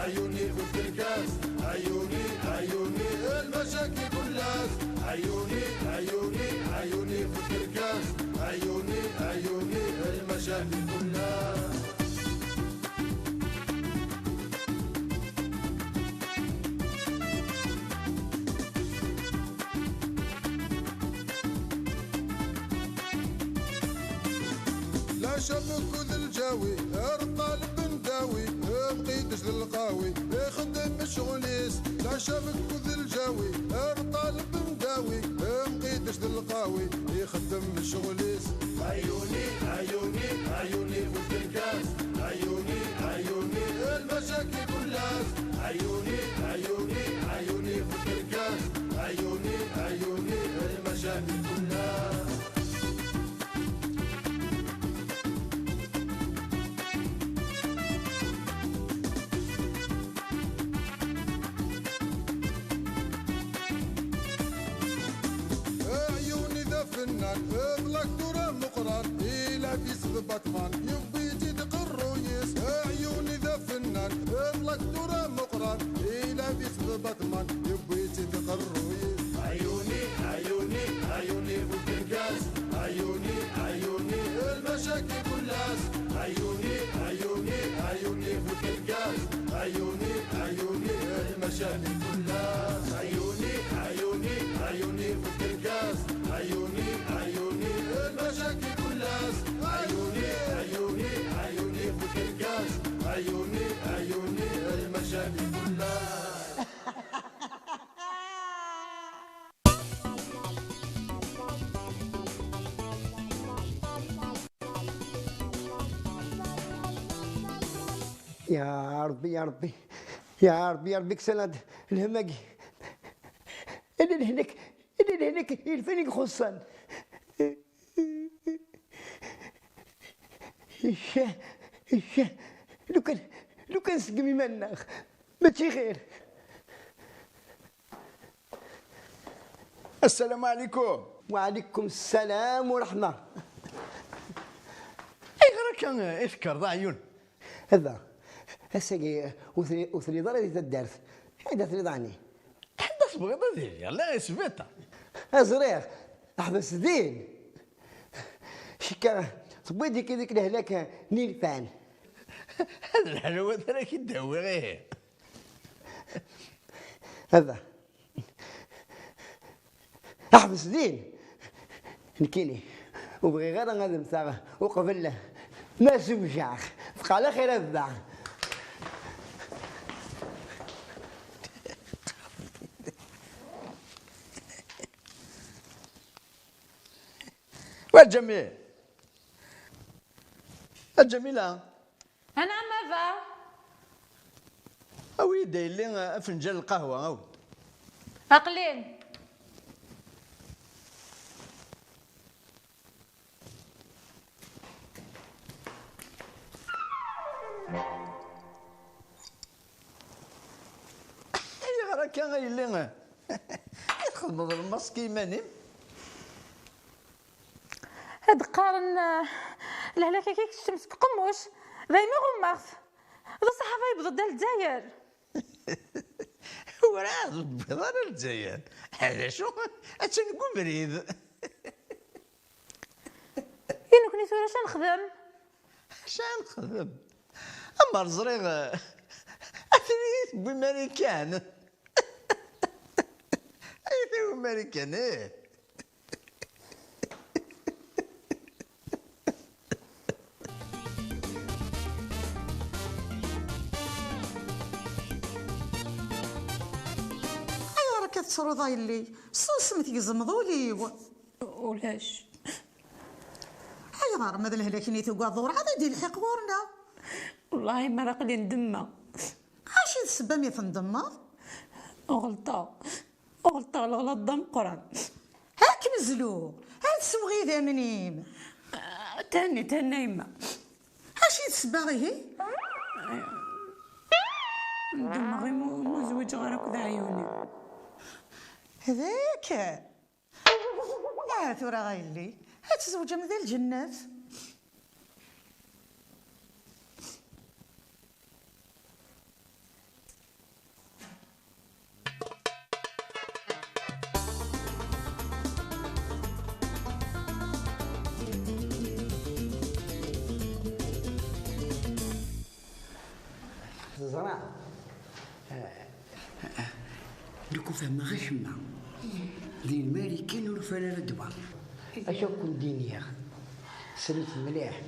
عيوني في الكاس، عيوني عيوني المشاكل كلاس، عيوني عيوني عيوني في الكاس، عيوني عيوني المشاكل كلاس. لا شبك وذ الجاوي الطالب نداوي مقيدش للقاوي يخدم الشغليس. لا شبك وذ الجاوي الطالب نداوي مقيدش للقاوي يخدم الشغليس. عيوني عيوني عيوني في الكاس، عيوني عيوني المشاكل كلاس، عيوني عيوني عيوني في الكاس، عيوني عيوني المشاكل كلاس. فنان اغلق دورة مقران إلى في باتمان يبي تدق الرويس. عيوني ذا فنان اغلق دورة مقران إلى في باتمان يبي تدق الرويس. عيوني عيوني عيوني في الكاس، عيوني عيوني المشاكل كلاس، عيوني عيوني عيوني في الكاس، عيوني عيوني المشاكل كلاس. عيوني عيوني عيوني في الكاس، عيوني عيوني المشاكل كلاس، عيوني عيوني عيوني في الكاس، عيوني عيوني المشاكل كلاس. يا ربي يا ربي يا ربي يا ربي كسلاد الهماقي انا هناك الفنيق خصان الشاه لو كان سقمي مناخ ماشي خير. السلام عليكم. وعليكم السلام ورحمة. اي غير كان افكر ضا عيون هذا هسه وثري ضرر الدرس هذا ثري ضعني حدث بغيضة ديالي يلا يثبتها أزرير أحبس دين شكا صبيتي كذاك لهلاك نيل فان. هذا الحلوة راك يداوي غير هذا أحبس دين نكيني وبغي غير غادم ثاغ وقبل له ما سمجع فقال خير الذع. والجميل الجميلة أنا ماذا؟ أوي داير لي فنجان القهوة أو أقلين أي غير كان غاير لي يدخل الماسك يماني هاد قارن الهلاكة كيك الشمس قموش دايما غمرت هذا صحافة يبدو دال الجزائر. هو راه البيض على الجزائر علاش اتنقو بريد ينو كني سورة شنخدم شان نخدم اما الزريغ اثريت بماريكان اي ماريكان ايه كتصرو ضايلي سمت يزمضولي ولاش هاي غار ماذا الهلاكيني توقع ظهور عاد يدير الحق غورنا والله ما راقلي ندمة عاشي السبا مي تندمر غلطة الغلط ضم قران هاك مزلو هاد سوغي ذا منيم تهني يما عاشي السبا غيه ندم غير مزوج غير هكذا عيوني هذاك يا ثورة غايلي هتزوج من ذا الجنات زرع لكو فهم غشمة ذي الماريكان ورفال الردوة أشوف كل دينيا سلمت مليح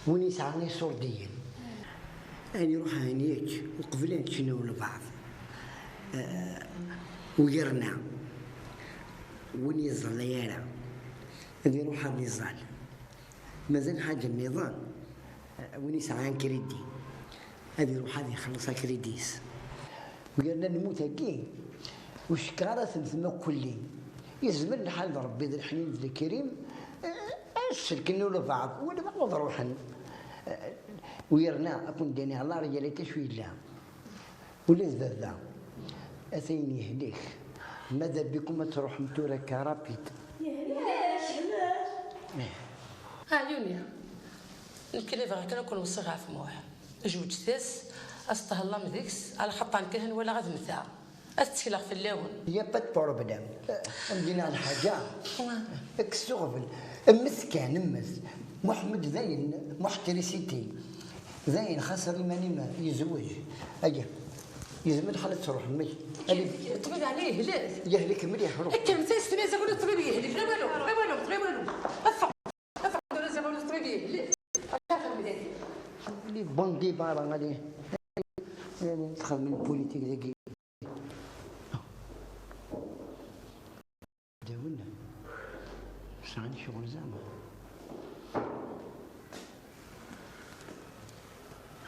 وني ساعني سرديا أنا روح هانيك وقبلين تشنو لبعض ويرنا وني زليانا هذه روح النظام مازال حاجة النظام وني ساعان كريدي هذه روح هذه خلصها كريديس وقالنا نموت هكي وشكارة ثم كلي يزمن الحال ربي ذا الحنين ذا الكريم السلكن ولا بعض ولا بعض روحا ويرنا أكون ديني الله رجالي تشوي الله ولا ذا أثين يهديك ماذا بكم تروح متورة كرابيت عيوني الكليفة غير كان نكون صغار في موحد جوج ثاس أستهلا مذيكس على خطان كهن ولا غاد مثا أستكلغ في اللون يا بات بروبلام عندنا الحاجة اكسوغفل مسكان امس محمد زين محترسيتي زين خسر الماني يزوج أجا يزمن حالة تروح مي الطبيب عليه لا يهلك مليح روح كان ثاس تميز أقول الطبيب يهلك غير والو غير والو غير والو أفق لازم أقول الطبيب يهلك لي بون ديبار غادي يعني تخاف من البوليتيك ذاك داولنا باش عندي شغل زعما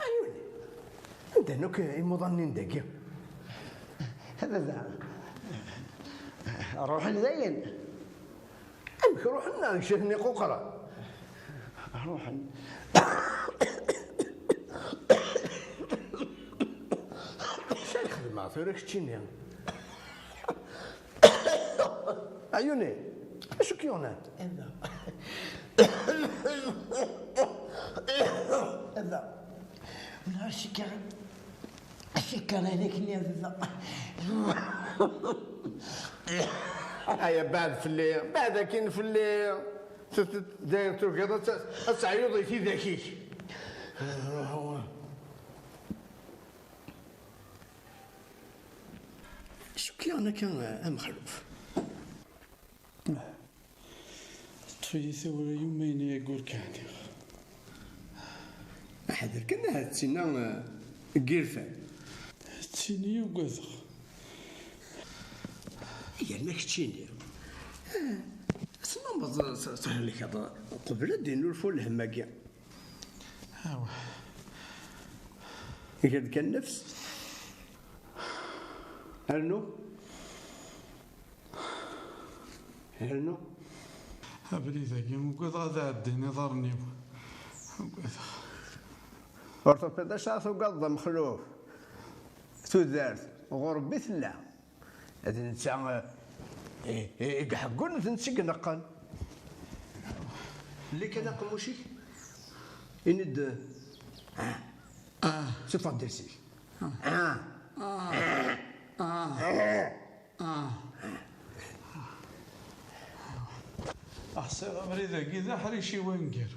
عيوني انت نوك مظنين داكي هذا زعما روح نزين امك روح لنا نشهني قوقرة روح ما عطيرك تشيني عيوني شو كيونات هذا من الشكر الشكر هذاك اللي هذا هيا بعد في الليل بعد كاين في الليل داير كذا السعيوض في ذاكيك شو كي كان مخلوف تفيث ولا يومين يقول كاني هذا كنا تسينا قرفة تسيني وقذخ هي انك تشيني ثم صار لك هذا قبل دينو الفول هماكيا هاو هذا كان نفس هلنو هبلي ذاكي وقذ هذا عديني ضرني وقذ ورطب شاف وقضى مخلوف تودارت غربي ثلا هذا نتاع يحقون نتسق نقل اللي كان قموشي يند سوف ندرسي أحسن أمري ذاكي ذا حريشي وينقر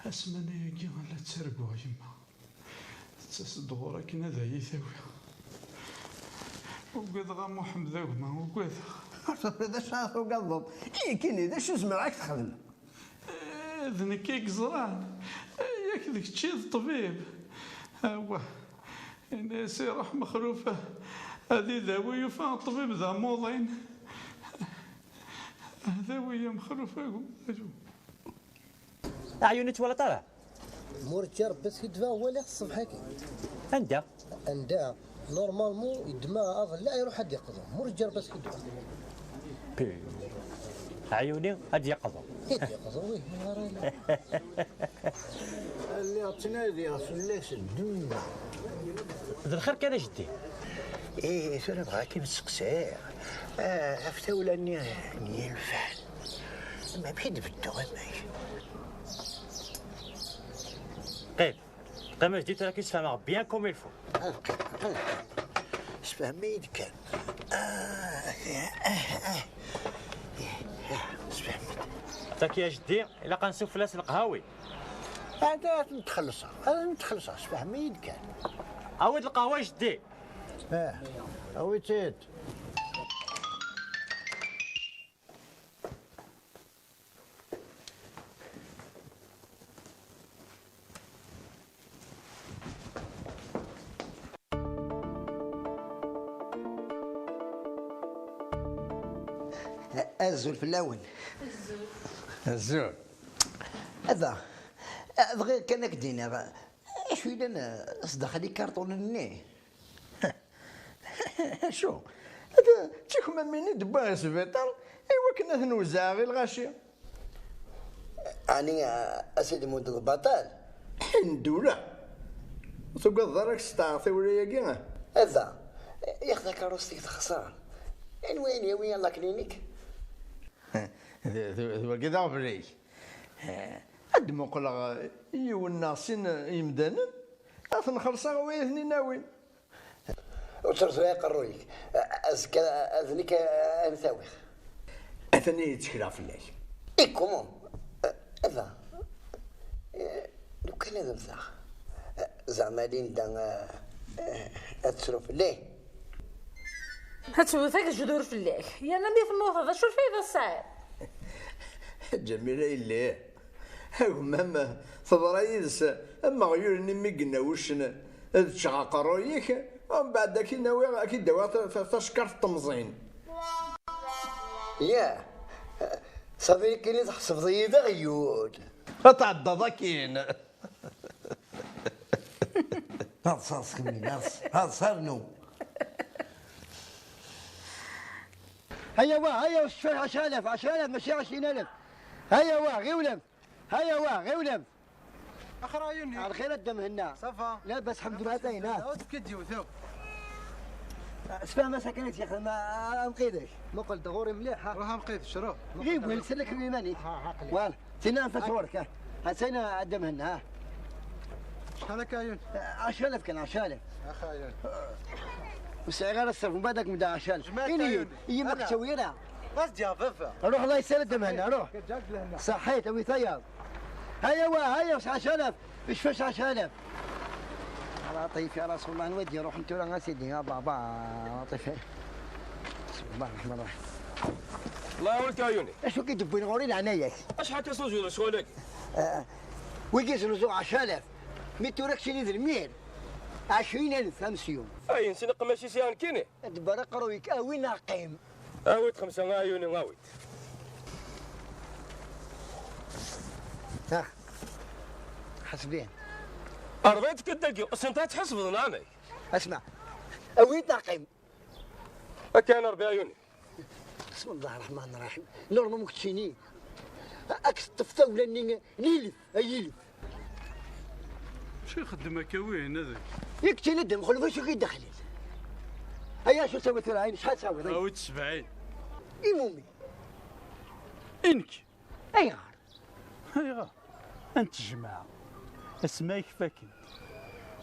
أسمني يجي ولا تسرقوا يما تصدقوا كنا ذا يثوي وقذ غا محمد ذاكما وقذ هذا شاف وقضب كيني ذا شو زمر راك تخدم ذني كيك زران ياك ذيك تشي الطبيب هو الناس راح مخروفه هذه ذاوي وفان الطبيب ذا موضين ذاوي مخروفه عيوني ولا طالع مرجر بس يدفع هو اللي الصبح هكي عندها نورمالمون يدمع اظن لا يروح حد يقضى مرجر بس يدفع عيوني هاد يقضى ويه اللي تنادي ليش الدنيا ذا الخير كان جدي ايه انا بغاكي نسقسيه عرفت ولا ينفع ما بحيد بالدوام ماشي قيمة جديد راكي تفهمها بيان كوم يلفو اسفهم يدك اسفهم تاك يا جدي الا قنسوف فلاس القهاوي هذا نتخلصها اسفهم يدك عاود القهوه جدي. عويتيت. الزول في الاول. الزول هذا غير كان كدينا شويه انا صدق لي كارطون النيه. شو هذا تيكم مني دبا سبيطار ايوا كنا نوزع غير الغاشيه. يعني اسيدي مود البطال ندوله وتبقى ضرك ستعطي ولا ياكي. هذا ياخذ كاروستيك خسران. يعني وين يا وين الله كلينيك؟ ذو كذا بري قد ما نقول يون ناصين يمدانا نخلصها ويثني ناوين وترسو يقرويك أزكى أذنك أنثاوخ أثني يتشكل في الليل. إيه كومون هذا لو كان هذا مساخ زعما ليندا أتسرو في الليل هتشوفك جذور في الليل يا نبي في الموت هذا شو الفايدة الصعب جميلة اللي هما تضرى يدس أما غيور نمي قلنا وش تشعق رويك ومن بعد كي ناوي أكيد دوا تشكر التمزين. يا صديقي اللي تحسب ضيدة غيود فتعدى ضكين. هاد صار سخمين هاد صار نو. هيا واه هيا وش 10,000 ماشي 20,000. هيا واه غير ولم. هيا واه غير ولم. اخر عيوني على خير الدم هنا صفا لا بس الحمد لله تاينا وتكدي وثوب اسمع ما سكنت يا اخي ما نقيدش ما قلت دغوري مليح. روح نقيد شروف غيب نسلك بيماني وال سينا نفسورك ها سينا الدم هنا. شحال هكا عيون 10,000 كان 10,000 اخ عيون وسعر الصرف من بعدك مدى 10,000 إني يمك تسوينا بس جاففه روح الله يسهل الدم هنا روح صحيت ابي ثياب. هيا واه هيا 10,000 ايش فاش 10,000 لطيف يا رسول الله نودي روح انتو يا سيدي يا بابا لطيف. بسم الله الرحمن الرحيم. الله يولك عيوني ايش وكي تبين غوري لعنايك اشحال كيصوجوا شغلك ويجي رزوع 10,000 ميتو راك شري ذرمير 20,000 امس يوم. اي نسنق ماشي سيان كيني دبر قرويك اوي ناقيم اويت 5 عيوني غاويت. ها حسبين أربعتك الدقيق أصلا تحسب ظنامي. اسمع اوي ناقيم كان 4 عيوني. بسم الله الرحمن الرحيم. نورمال مكتشيني اكس تفتو ولا نيلف ايلف شو يخدم كوين هذاك يكتي ندم خلو فاش يدخل. هيا شو سويت العين شحال تساوي؟ عاود 70 يمومي انك اي غار هاي غا انت جماعه اسماك فاكن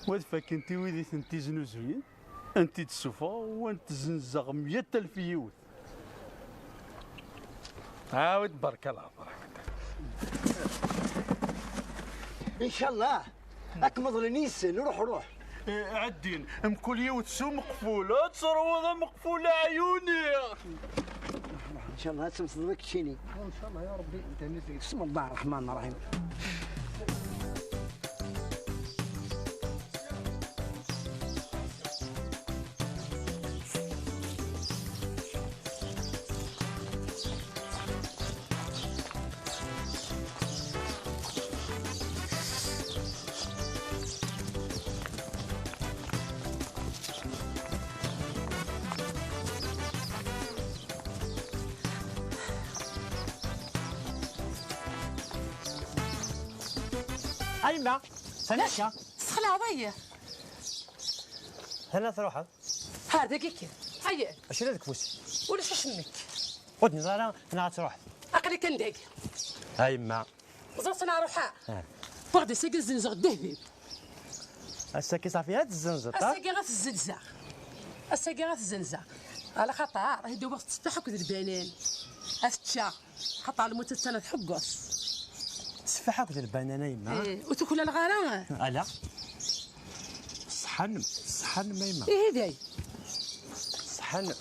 واد فاكنتي ويدي انتي زنوزوين انتي تسوفا وانت زنزغ 100,000 يوث. عاود برك الله برك ان شاء الله اكمض لنيس روح عدين مكل يوث سو مقفوله تصروضه مقفوله عيوني. ان شاء الله تسمس ضويك تشيني ان شاء الله يا ربي انت مثلي. بسم الله الرحمن الرحيم. أيما سناشا سخلع ضيه هنا تروح هذا كيك هيا اش هذاك فوسي ولا شو شمك خذني زارا انا تروح اقلي كان داك أيما زرت انا روحها بعد ساقي الزنزق دهبيب الساكي صافي هاد الزنزق الساقي غاف الزنزق الساقي غاف الزنزق على خطر راه دوبا تفتح كذا البنان افتشا خطر الموت السنه حقص تفاحة كذا البنانه يما وتاكل الغرام لا صحن ميمة. ايه داي صحن.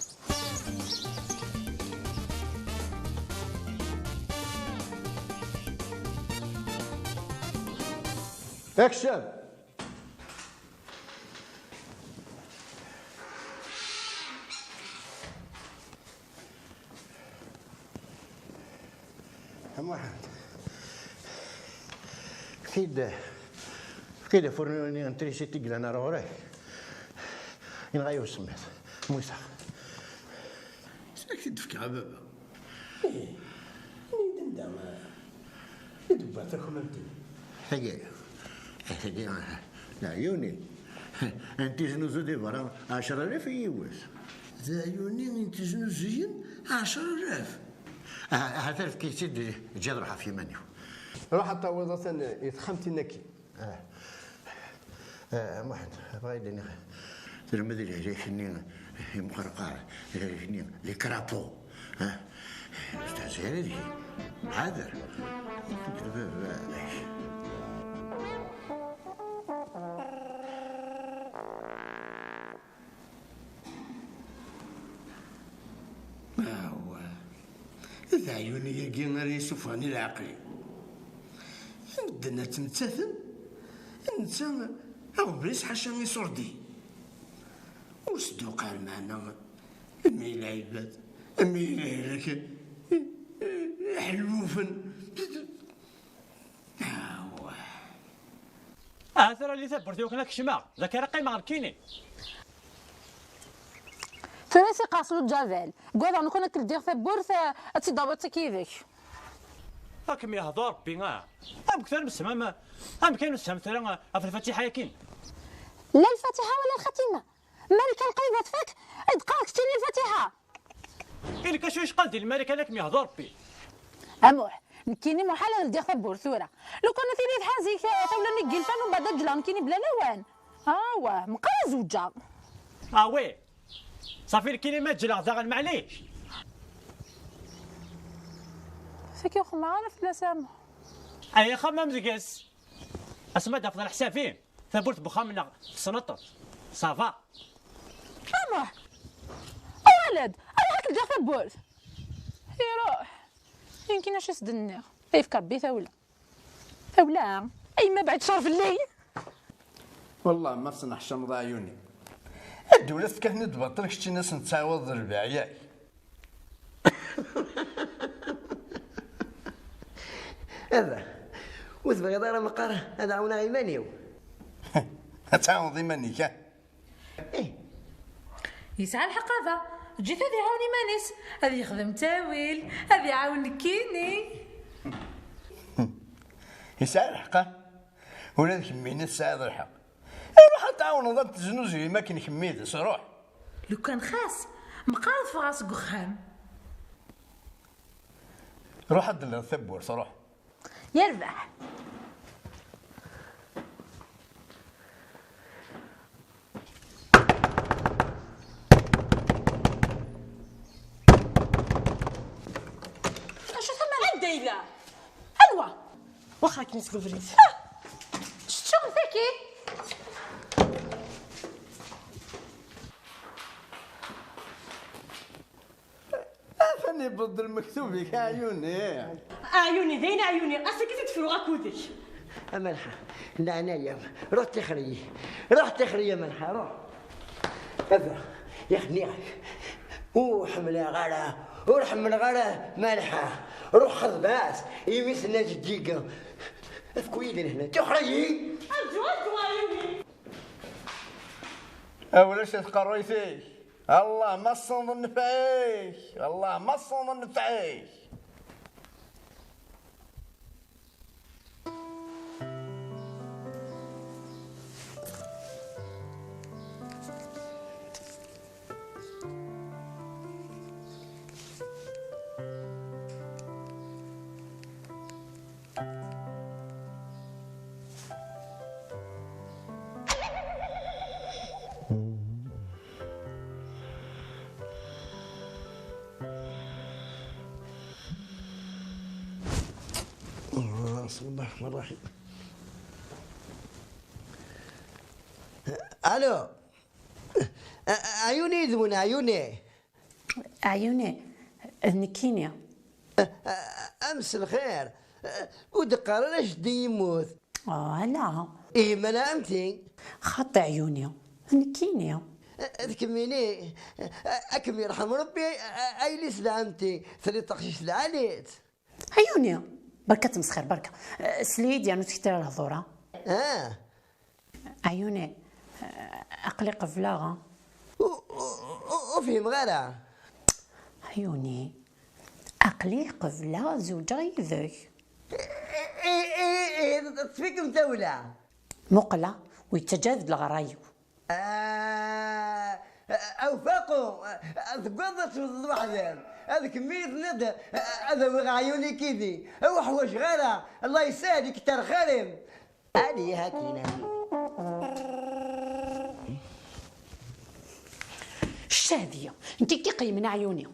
اكشن. واحد كيدا فرنوني انتريسي تقل انا روراي ينغيو السميت موسى شنك تدفك على بابا ني دندا يدبا تاكم انت حقيقة لا عيوني انت جنوزو دي برا 10,000 يوز ذا عيوني انت جنوزيين 10,000 هذا كيسيد جاد روحها في منيو روح تعوضة يتخمتي نكي واحد بغيت اني تلمذ لي شني مقرقع شني لي كرابو استاذ هذه حاضر إذا عيوني يقين غير يسوفاني العقلي بدنا تمتثل انت او بليس حاشا يصردي وصدوق المعنى امي العباد امي لك حلوفن ترى اللي ثبرتي وكنا كشماغ ذاك رقي ما غركيني فرنسي قاصلو الجافال قول انا كنا كندير ثبور تضابط كيفك راكم يهضر ربي ام كثر مسمى ام كاين مسمى ترى في الفاتحه ياكين لا الفاتحه ولا الختيمه مالك القلبات فيك ادقاك تشتري الفاتحه إلا كشويش قلدي الملك هذاك يهضر ربي اموح كيني محال ندير ثبور ثوره لو كنا تيري تحازيك تولا نقي الفان ومن بعد جلان كيني بلا لوان واه مقرا زوجه وي صافي الكلمات جلا زاغل معليش فكي خو ما عرفت لا سامح اي خمام زقاس اسمع دافضل حسافين ثبورت بخامنا سنطر صافا اموح ولد اروح ندير ثبور يروح يمكن اش يسدني يفكر بي ثولا اي ما بعد شرف الليل والله ما تصنح شمض عيوني الدولة كان تبطلك شتي ناس نتعوض الربع ياك هذا وثبغي دار مقاره هذا عاونا ايمانيو تعاوض ايمانيك يسعى الحق هذا جيت هذه عاوني مانيس هذه يخدم تاويل هذه عاون كيني يسعى الحق ولا ذيك مينة سعاد الحق روح تعاون ضد تزنوزي ما كاين كميد روح لو كان خاص مقارض في راسك وخام روح عدل الثبور صروح يربح شو ثم الدايله حلوه واخا كنسكو فريت شو فيكي فاني بض المكتوب عيوني عيوني زين عيوني اصلا كيف تفلو غاكودك ملحة لا نايم روح تخري يا ملحة روح افرح يا خنيعك وحمل غلا ورحمل غلا ملحة روح خذ باس يمسنا جديقة افكويلي هنا تخرجي أجو عيوني اولاش تقريتي الله ما صنظن نفعيك الله ما صنظن نفعيك بسم الله الرحمن الرحيم الو عيوني ذون عيوني نكينيا. امس الخير ودقر لا جدي يموت. لا ايه ما انا امتي خطي عيوني نكينيا. ذكميني اكم يرحم ربي اي لي سلامتي ثري تقشيش العاليت. عيوني بركة تمسخر بركة سليد يعني تكتر الهضورة. عيوني أقلي قفلاغة وفهم غيرها. عيوني أقلي قفلة زوجة يذك. ايه تفيك متولع مقلة ويتجاذب الغرايو. اوفاقو تقضت في الضحضر هذا كمية ندى هذا وغا عيوني كيدي هو حواش غيرها الله يسهل كتر خيرهم عليها كينا. الشادية انت كي قيمنا عيوني.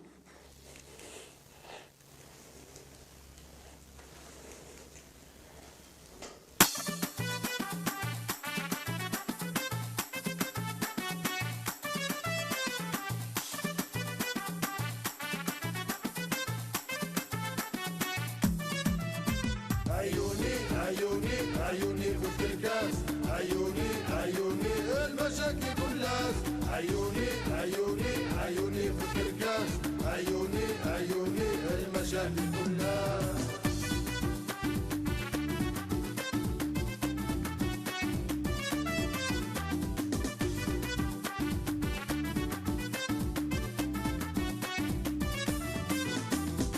عيوني فوق الكاس عيوني المشاكل كلاس عيوني فوق الكاس عيوني المشاكل كلاس.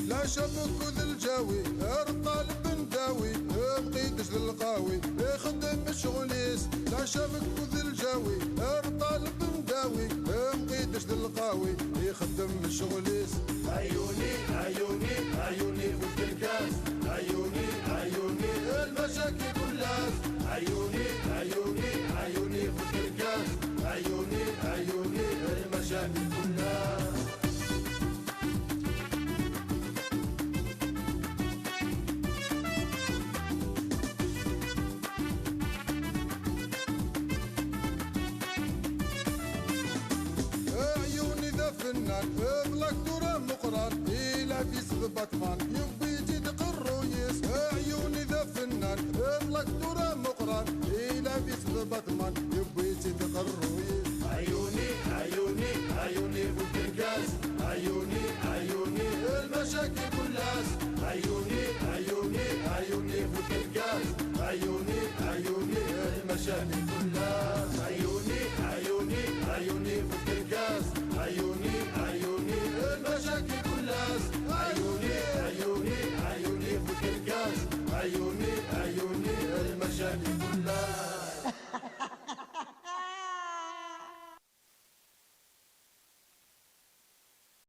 لا شبك ذي الجاوي ارطال بنداوي مقيدش للقاوي يخدم الشغليس. لا شبك ذي الجاوي ارطال بنداوي مقيدش للقاوي يخدم الشغليس. عيوني فوق الكاس عيوني المشاكل كلاس عيوني فوق الكاس عيوني المشاكل كلاس. اغلق دورة مقران إلى في سب باتمان يبي يجي قرويس. عيوني ذا فنان اغلق دورة مقران إلى في سب باتمان يبي يجي قرويس. عيوني فوق الكاس عيوني المشاكل كلاس عيوني فوق الكاس عيوني المشاكل